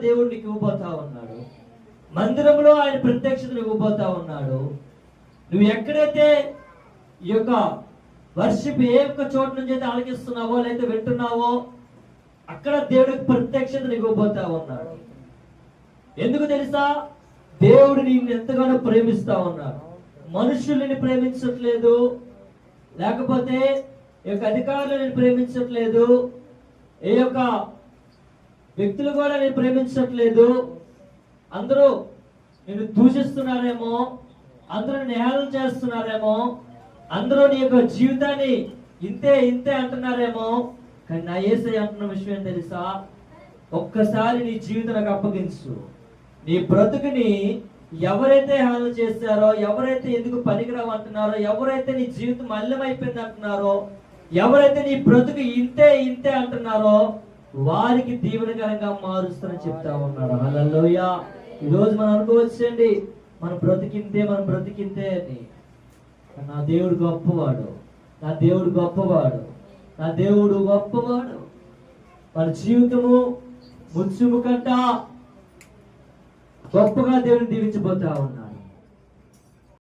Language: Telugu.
దేవుడు నీకు ఇవ్వబోతా ఉన్నాడు. మందిరంలో ఆయన ప్రత్యక్షతను ఇవ్వబోతా ఉన్నాడు. నువ్వు ఎక్కడైతే ఈ యొక్క వర్షిప్ ఏ ఒక్క చోటు నుంచి అయితే ఆలకిస్తున్నావో లేకపోతే వింటున్నావో అక్కడ దేవుడికి ప్రత్యక్షతను ఇవ్వబోతా ఉన్నాడు. ఎందుకు తెలుసా? దేవుడు నిన్ను ఎంతగానో ప్రేమిస్తా ఉన్నాడు. మనుషుల్ని ప్రేమించట్లేదు, లేకపోతే ఈ యొక్క అధికారులను ప్రేమించట్లేదు, ఏ యొక్క వ్యక్తులు కూడా నేను ప్రేమించట్లేదు. అందరూ నేను దూషిస్తున్నారేమో, అందరూ నేరం చేస్తున్నారేమో, అందరూ నీ యొక్క జీవితాన్ని ఇంతే ఇంతే అంటున్నారేమో. కానీ నా యేసయ్య అంటున్న విషయం తెలుసా? ఒక్కసారి నీ జీవితానికి అప్పగించు. నీ బ్రతుకుని ఎవరైతే హాని చేశారో, ఎవరైతే ఎందుకు పనికిరావు అంటున్నారో, ఎవరైతే నీ జీవితం మల్లమైపోయింది అంటున్నారో, ఎవరైతే నీ బ్రతుకు ఇంతే ఇంతే అంటున్నారో వారికి దీవెనకరంగా మారుస్తానని చెప్తా ఉన్నాడు. హల్లెలూయా. ఈరోజు మనం అనుకోవచ్చండి మన బ్రతికింతే అని. నా దేవుడు గొప్పవాడు, నా దేవుడు గొప్పవాడు, నా దేవుడు గొప్పవాడు. మన జీవితము ముత్యము కంట గొప్పగా దేవుడిని దీవించబోతా ఉన్నాడు.